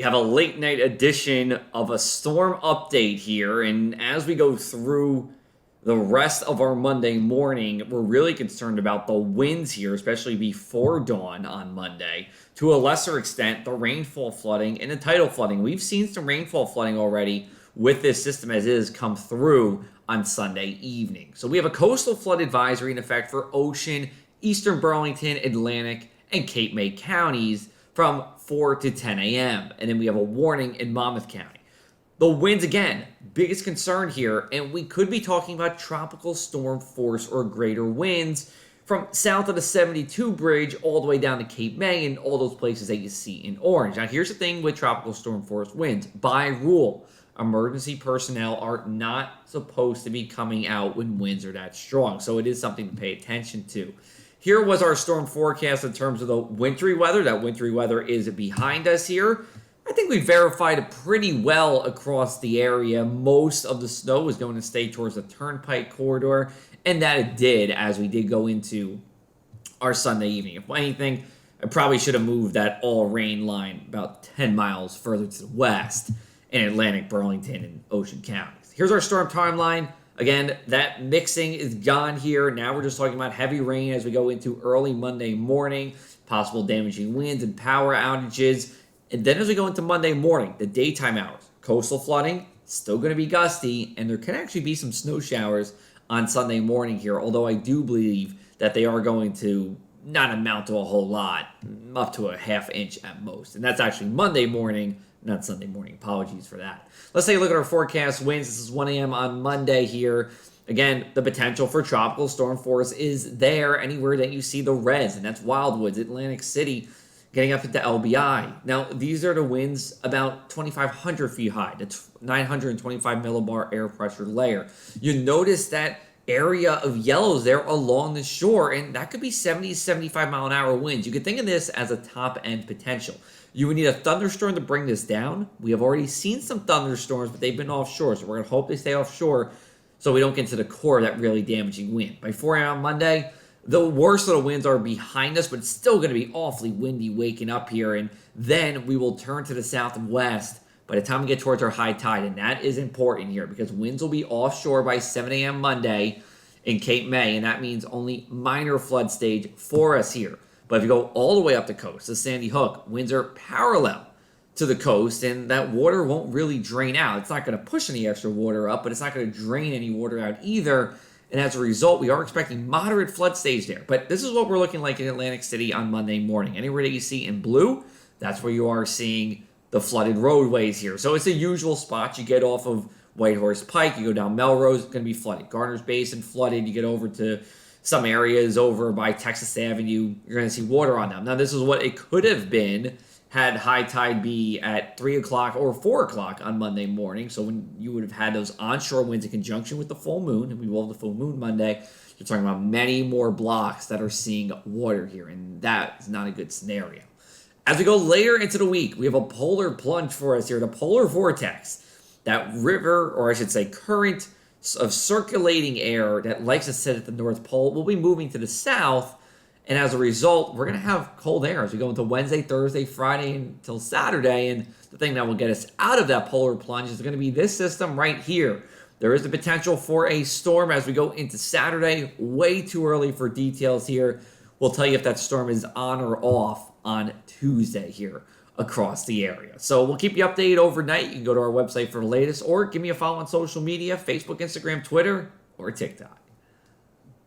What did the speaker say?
have a late night edition of a storm update here. And as we go through the rest of our Monday morning, we're really concerned about the winds here, especially before dawn on Monday. To a lesser extent, the rainfall flooding and the tidal flooding. We've seen some rainfall flooding already with this system as is come through on Sunday evening. So we have a coastal flood advisory in effect for Ocean, Eastern Burlington, Atlantic, and Cape May counties from 4 to 10 a.m. And then we have a warning in Monmouth County. The winds, again, biggest concern here, and we could be talking about tropical storm force or greater winds from south of the 72 bridge all the way down to Cape May and all those places that you see in orange. Now, here's the thing with tropical storm force winds. By rule, emergency personnel are not supposed to be coming out when winds are that strong, so it is something to pay attention to. Here was our storm forecast in terms of the wintry weather. That wintry weather is behind us here. I think we verified it pretty well across the area. Most of the snow was going to stay towards the Turnpike corridor, and that it did as we did go into our Sunday evening. If anything, I probably should have moved that all rain line about 10 miles further to the west in Atlantic, Burlington, and Ocean counties. Here's our storm timeline. Again, that mixing is gone here. Now we're just talking about heavy rain as we go into early Monday morning, possible damaging winds and power outages. And then as we go into Monday morning, the daytime hours, coastal flooding, still going to be gusty, and there can actually be some snow showers on Sunday morning here, although I do believe that they are going to not amount to a whole lot, up to a half inch at most. And that's actually Monday morning, not Sunday morning. Apologies for that. Let's take a look at our forecast winds. This is 1 a.m. on Monday here. Again, the potential for tropical storm force is there anywhere that you see the reds, and that's Wildwoods, Atlantic City, getting up into LBI. Now, these are the winds about 2,500 feet high. That's 925 millibar air pressure layer. You notice that area of yellows there along the shore, and that could be 70 to 75 mile an hour winds. You could think of this as a top end potential. You would need a thunderstorm to bring this down. We have already seen some thunderstorms, but they've been offshore, so we're going to hope they stay offshore so we don't get to the core of that really damaging wind. By 4 a.m. on Monday, the worst of the winds are behind us, but it's still going to be awfully windy waking up here, and then we will turn to the south and west by the time we get towards our high tide, and that is important here because winds will be offshore by 7 a.m. Monday in Cape May, and that means only minor flood stage for us here. But if you go all the way up the coast, the Sandy Hook, winds are parallel to the coast, and that water won't really drain out. It's not going to push any extra water up, but it's not going to drain any water out either. And as a result, we are expecting moderate flood stage there. But this is what we're looking like in Atlantic City on Monday morning. Anywhere that you see in blue, that's where you are seeing the flooded roadways here. So it's the usual spots. You get off of Whitehorse Pike, you go down Melrose, it's going to be flooded. Garner's Basin flooded. You get over to some areas over by Texas Avenue, you're going to see water on them. Now, this is what it could have been had high tide be at 3 o'clock or 4 o'clock on Monday morning. So when you would have had those onshore winds in conjunction with the full moon, and we will have the full moon Monday, you're talking about many more blocks that are seeing water here, and that is not a good scenario. As we go later into the week, we have a polar plunge for us here, the polar vortex, that river, or I should say current of circulating air that likes to sit at the North Pole will be moving to the south, and as a result, we're going to have cold air as we go into Wednesday, Thursday, Friday, until Saturday, and the thing that will get us out of that polar plunge is going to be this system right here. There is the potential for a storm as we go into Saturday. Way too early for details here. We'll tell you if that storm is on or off on Tuesday here across the area. So we'll keep you updated overnight. You can go to our website for the latest or give me a follow on social media, Facebook, Instagram, Twitter, or TikTok.